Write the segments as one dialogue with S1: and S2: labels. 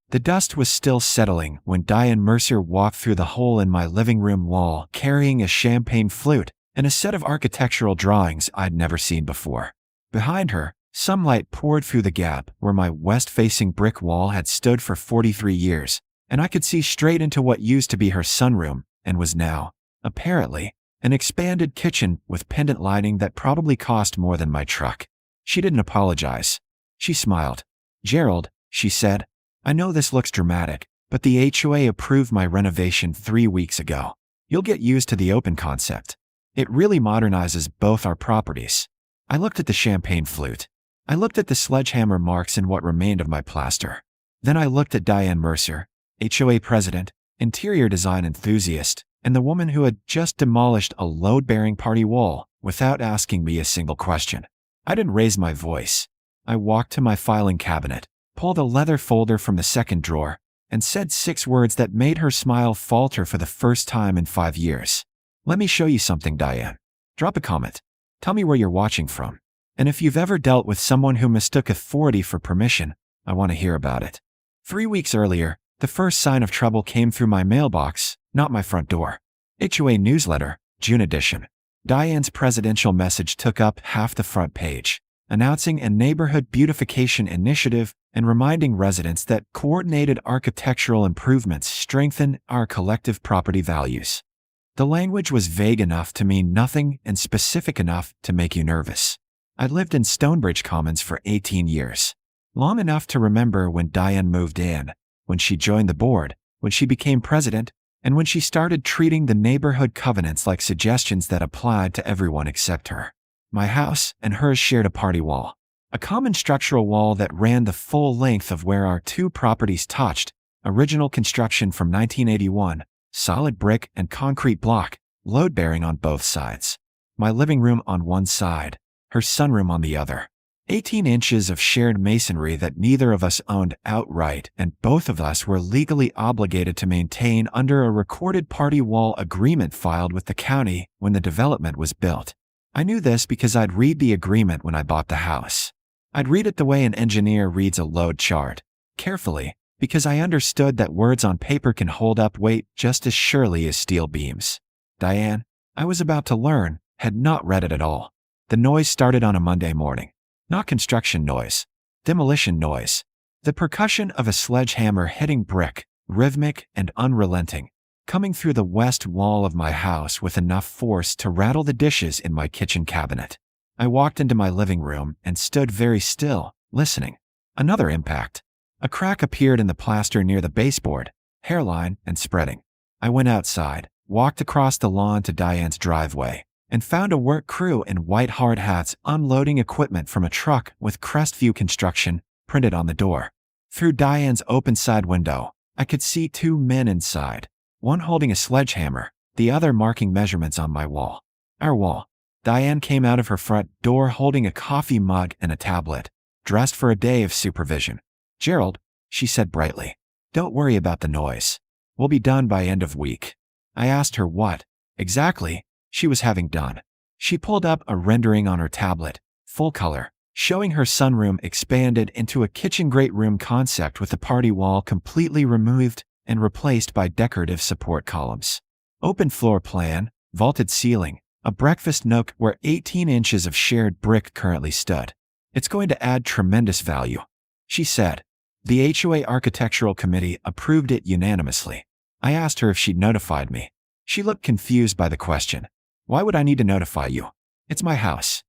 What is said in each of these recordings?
S1: The dust was still settling when Diane Mercer walked through the hole in my living room wall carrying a champagne flute and a set of architectural drawings I'd never seen before. Behind her, some light poured through the gap where my west-facing brick wall had stood for 43 years, and I could see straight into what used to be her sunroom and was now, apparently, an expanded kitchen with pendant lighting that probably cost more than my truck. She didn't apologize. She smiled. "Gerald," she said, "I know this looks dramatic, but the HOA approved my renovation 3 weeks ago. You'll get used to the open concept. It really modernizes both our properties." I looked at the champagne flute. I looked at the sledgehammer marks in what remained of my plaster. Then I looked at Diane Mercer, HOA president, interior design enthusiast, and the woman who had just demolished a load-bearing party wall without asking me a single question. I didn't raise my voice. I walked to my filing cabinet, pulled a leather folder from the second drawer, and said 6 words that made her smile falter for the first time in 5 years. "Let me show you something, Diane. Drop a comment. Tell me where you're watching from. And if you've ever dealt with someone who mistook authority for permission, I want to hear about it." 3 weeks earlier, the first sign of trouble came through my mailbox, not my front door. HOA newsletter, June edition. Diane's presidential message took up half the front page, announcing a neighborhood beautification initiative and reminding residents that coordinated architectural improvements strengthen our collective property values. The language was vague enough to mean nothing and specific enough to make you nervous. I'd lived in Stonebridge Commons for 18 years, long enough to remember when Diane moved in, when she joined the board, when she became president, and when she started treating the neighborhood covenants like suggestions that applied to everyone except her. My house and hers shared a party wall, a common structural wall that ran the full length of where our 2 properties touched, original construction from 1981, solid brick and concrete block, load-bearing on both sides. My living room on one side, her sunroom on the other. 18 inches of shared masonry that neither of us owned outright, and both of us were legally obligated to maintain under a recorded party wall agreement filed with the county when the development was built. I knew this because I'd read the agreement when I bought the house. I'd read it the way an engineer reads a load chart, carefully, because I understood that words on paper can hold up weight just as surely as steel beams. Diane, I was about to learn, had not read it at all. The noise started on a Monday morning. Not construction noise, demolition noise. The percussion of a sledgehammer hitting brick, rhythmic and unrelenting, coming through the west wall of my house with enough force to rattle the dishes in my kitchen cabinet. I walked into my living room and stood very still, listening. Another impact. A crack appeared in the plaster near the baseboard, hairline and spreading. I went outside, walked across the lawn to Diane's driveway, and found a work crew in white hard hats unloading equipment from a truck with Crestview Construction printed on the door. Through Diane's open side window, I could see 2 men inside, one holding a sledgehammer, the other marking measurements on my wall. Our wall. Diane came out of her front door holding a coffee mug and a tablet, dressed for a day of supervision. "Gerald," she said brightly, "don't worry about the noise. We'll be done by end of week." I asked her what, exactly, she was having done. She pulled up a rendering on her tablet, full color, showing her sunroom expanded into a kitchen great room concept with the party wall completely removed and replaced by decorative support columns. Open floor plan, vaulted ceiling, a breakfast nook where 18 inches of shared brick currently stood. "It's going to add tremendous value," she said. The HOA Architectural Committee approved it unanimously. I asked her if she'd notified me. She looked confused by the question. "Why would I need to notify you? It's my house."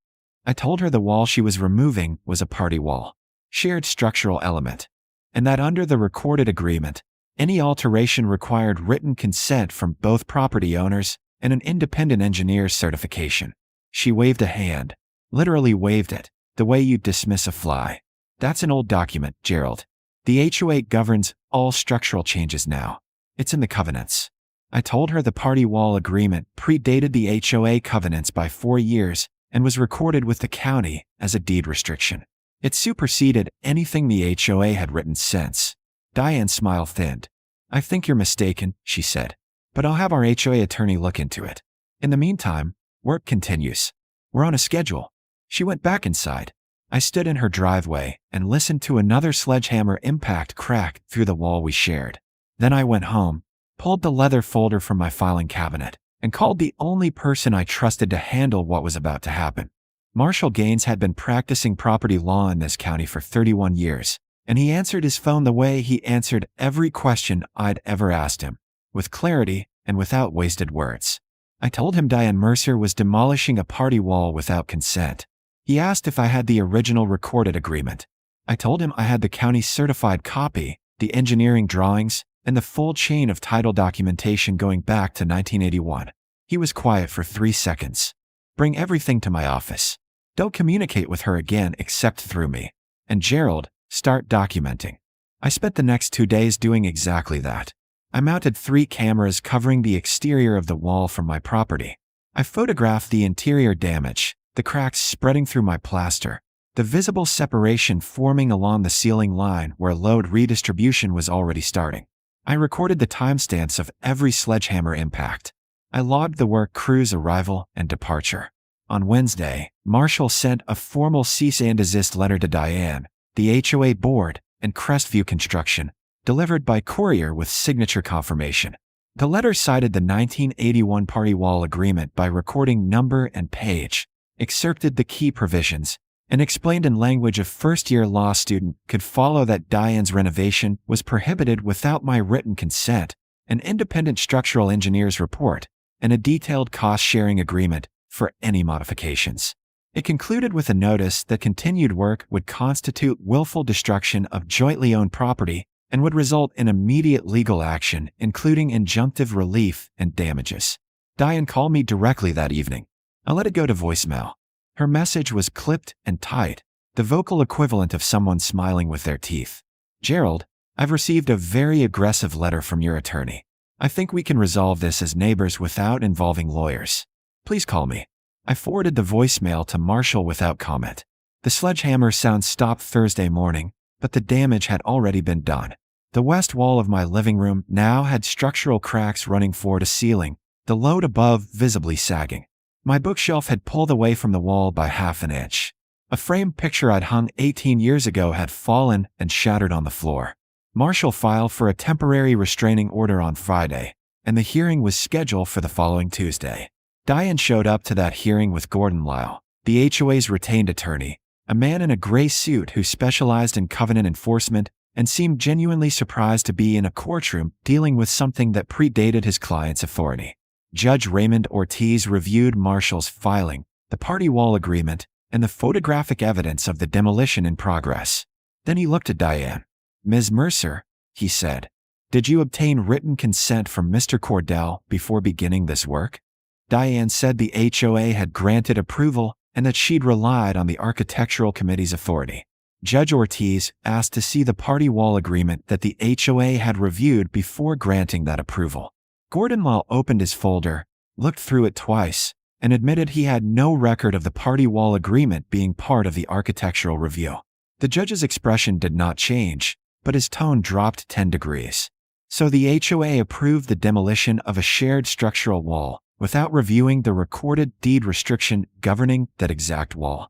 S1: I told her the wall she was removing was a party wall, shared structural element, and that under the recorded agreement, any alteration required written consent from both property owners and an independent engineer's certification. She waved a hand, literally waved it, the way you'd dismiss a fly. "That's an old document, Gerald. The HOA governs all structural changes now. It's in the covenants." I told her the party wall agreement predated the HOA covenants by 4 years and was recorded with the county as a deed restriction. It superseded anything the HOA had written since. Diane's smile thinned. "I think you're mistaken," she said, "but I'll have our HOA attorney look into it. In the meantime, work continues. We're on a schedule." She went back inside. I stood in her driveway and listened to another sledgehammer impact crack through the wall we shared. Then I went home, pulled the leather folder from my filing cabinet, and called the only person I trusted to handle what was about to happen. Marshall Gaines had been practicing property law in this county for 31 years, and he answered his phone the way he answered every question I'd ever asked him, with clarity and without wasted words. I told him Diane Mercer was demolishing a party wall without consent. He asked if I had the original recorded agreement. I told him I had the county's certified copy, the engineering drawings, and the full chain of title documentation going back to 1981. He was quiet for 3 seconds. Bring everything to my office. Don't communicate with her again except through me. And Gerald, start documenting. I spent the next 2 days doing exactly that. I mounted 3 cameras covering the exterior of the wall from my property. I photographed the interior damage, the cracks spreading through my plaster, the visible separation forming along the ceiling line where load redistribution was already starting. I recorded the timestamps of every sledgehammer impact. I logged the work crew's arrival and departure. On Wednesday, Marshall sent a formal cease and desist letter to Diane, the HOA board, and Crestview Construction, delivered by courier with signature confirmation. The letter cited the 1981 party wall agreement by recording number and page, excerpted the key provisions, and explained in language a first-year law student could follow that Diane's renovation was prohibited without my written consent, an independent structural engineer's report, and a detailed cost-sharing agreement for any modifications. It concluded with a notice that continued work would constitute willful destruction of jointly owned property and would result in immediate legal action, including injunctive relief and damages. Diane called me directly that evening. I let it go to voicemail. Her message was clipped and tight, the vocal equivalent of someone smiling with their teeth. Gerald, I've received a very aggressive letter from your attorney. I think we can resolve this as neighbors without involving lawyers. Please call me. I forwarded the voicemail to Marshall without comment. The sledgehammer sound stopped Thursday morning, but the damage had already been done. The west wall of my living room now had structural cracks running floor to ceiling, the load above visibly sagging. My bookshelf had pulled away from the wall by half an inch. A framed picture I'd hung 18 years ago had fallen and shattered on the floor. Marshall filed for a temporary restraining order on Friday, and the hearing was scheduled for the following Tuesday. Diane showed up to that hearing with Gordon Lyle, the HOA's retained attorney, a man in a gray suit who specialized in covenant enforcement and seemed genuinely surprised to be in a courtroom dealing with something that predated his client's authority. Judge Raymond Ortiz reviewed Marshall's filing, the party wall agreement, and the photographic evidence of the demolition in progress. Then he looked at Diane. Ms. Mercer, he said, did you obtain written consent from Mr. Cordell before beginning this work? Diane said the HOA had granted approval and that she'd relied on the Architectural Committee's authority. Judge Ortiz asked to see the party wall agreement that the HOA had reviewed before granting that approval. Gordon Lyle opened his folder, looked through it twice, and admitted he had no record of the party wall agreement being part of the architectural review. The judge's expression did not change, but his tone dropped 10 degrees. So the HOA approved the demolition of a shared structural wall without reviewing the recorded deed restriction governing that exact wall.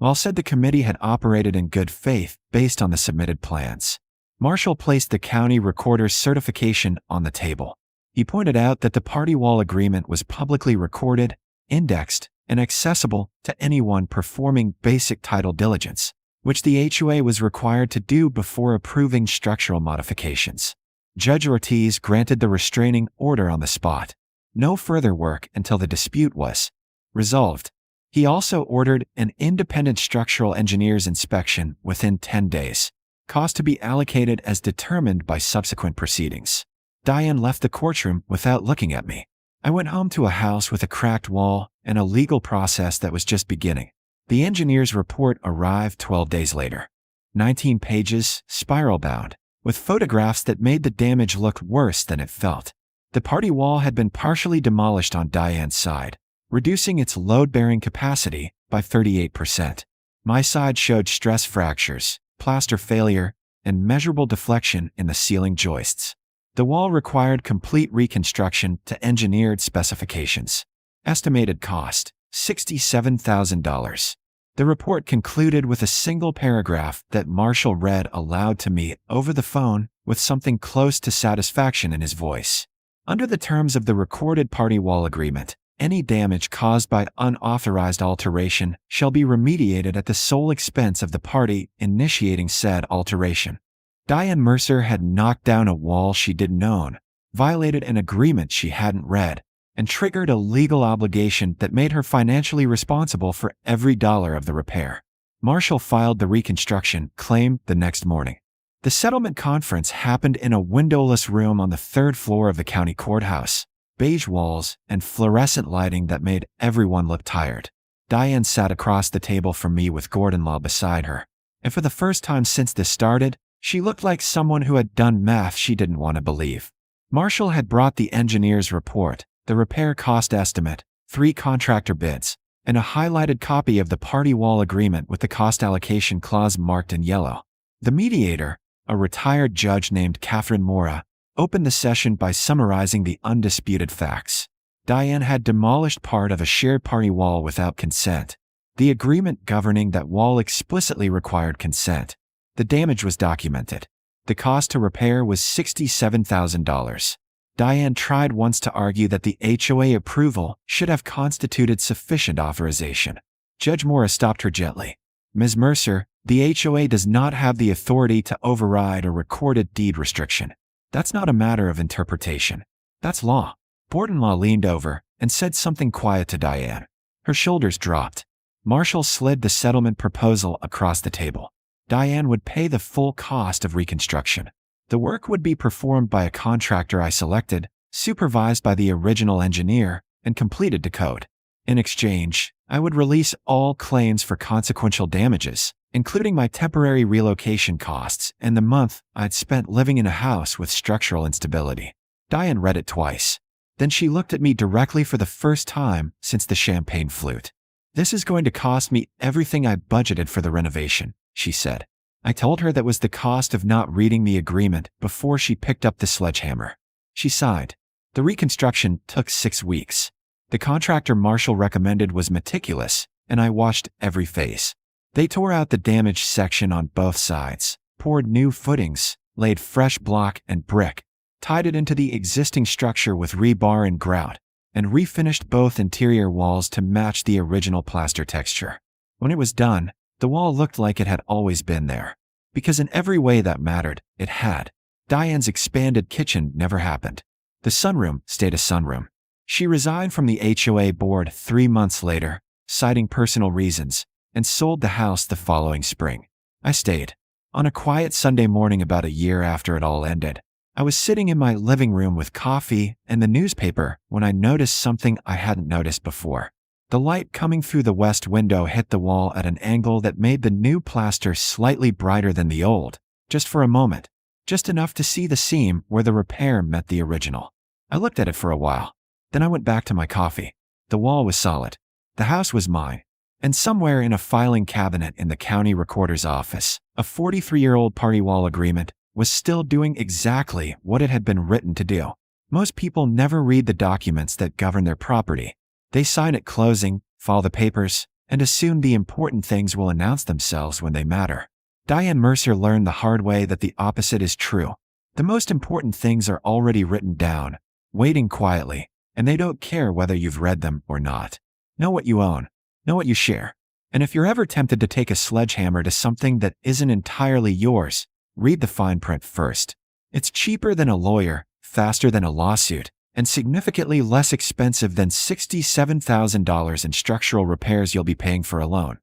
S1: Lyle said the committee had operated in good faith based on the submitted plans. Marshall placed the county recorder's certification on the table. He pointed out that the party wall agreement was publicly recorded, indexed, and accessible to anyone performing basic title diligence, which the HOA was required to do before approving structural modifications. Judge Ortiz granted the restraining order on the spot. No further work until the dispute was resolved. He also ordered an independent structural engineer's inspection within 10 days, cost to be allocated as determined by subsequent proceedings. Diane left the courtroom without looking at me. I went home to a house with a cracked wall and a legal process that was just beginning. The engineer's report arrived 12 days later. 19 pages, spiral-bound, with photographs that made the damage look worse than it felt. The party wall had been partially demolished on Diane's side, reducing its load-bearing capacity by 38%. My side showed stress fractures, plaster failure, and measurable deflection in the ceiling joists. The wall required complete reconstruction to engineered specifications. Estimated cost, $67,000. The report concluded with a single paragraph that Marshall read aloud to me over the phone with something close to satisfaction in his voice. Under the terms of the recorded party wall agreement, any damage caused by unauthorized alteration shall be remediated at the sole expense of the party initiating said alteration. Diane Mercer had knocked down a wall she didn't own, violated an agreement she hadn't read, and triggered a legal obligation that made her financially responsible for every dollar of the repair. Marshall filed the reconstruction claim the next morning. The settlement conference happened in a windowless room on the third floor of the county courthouse. Beige walls and fluorescent lighting that made everyone look tired. Diane sat across the table from me with Gordon Law beside her. And for the first time since this started, she looked like someone who had done math she didn't want to believe. Marshall had brought the engineer's report, the repair cost estimate, 3 contractor bids, and a highlighted copy of the party wall agreement with the cost allocation clause marked in yellow. The mediator, a retired judge named Catherine Mora, opened the session by summarizing the undisputed facts. Diane had demolished part of a shared party wall without consent. The agreement governing that wall explicitly required consent. The damage was documented. The cost to repair was $67,000. Diane tried once to argue that the HOA approval should have constituted sufficient authorization. Judge Mora stopped her gently. Ms. Mercer, the HOA does not have the authority to override a recorded deed restriction. That's not a matter of interpretation. That's law. Gordon Law leaned over and said something quiet to Diane. Her shoulders dropped. Marshall slid the settlement proposal across the table. Diane would pay the full cost of reconstruction. The work would be performed by a contractor I selected, supervised by the original engineer, and completed to code. In exchange, I would release all claims for consequential damages, including my temporary relocation costs and the month I'd spent living in a house with structural instability. Diane read it twice. Then she looked at me directly for the first time since the champagne flute. "This is going to cost me everything I budgeted for the renovation," she said. I told her that was the cost of not reading the agreement before she picked up the sledgehammer. She sighed. The reconstruction took 6 weeks. The contractor Marshall recommended was meticulous, and I watched every face. They tore out the damaged section on both sides, poured new footings, laid fresh block and brick, tied it into the existing structure with rebar and grout, and refinished both interior walls to match the original plaster texture. When it was done, the wall looked like it had always been there. Because in every way that mattered, it had. Diane's expanded kitchen never happened. The sunroom stayed a sunroom. She resigned from the HOA board 3 months later, citing personal reasons, and sold the house the following spring. I stayed. On a quiet Sunday morning about a year after it all ended, I was sitting in my living room with coffee and the newspaper when I noticed something I hadn't noticed before. The light coming through the west window hit the wall at an angle that made the new plaster slightly brighter than the old, just for a moment, just enough to see the seam where the repair met the original. I looked at it for a while. Then I went back to my coffee. The wall was solid. The house was mine. And somewhere in a filing cabinet in the county recorder's office, a 43-year-old party wall agreement was still doing exactly what it had been written to do. Most people never read the documents that govern their property. They sign at closing, file the papers, and assume the important things will announce themselves when they matter. Diane Mercer learned the hard way that the opposite is true. The most important things are already written down, waiting quietly, and they don't care whether you've read them or not. Know what you own. Know what you share. And if you're ever tempted to take a sledgehammer to something that isn't entirely yours, read the fine print first. It's cheaper than a lawyer, faster than a lawsuit, and significantly less expensive than $67,000 in structural repairs you'll be paying for a loan.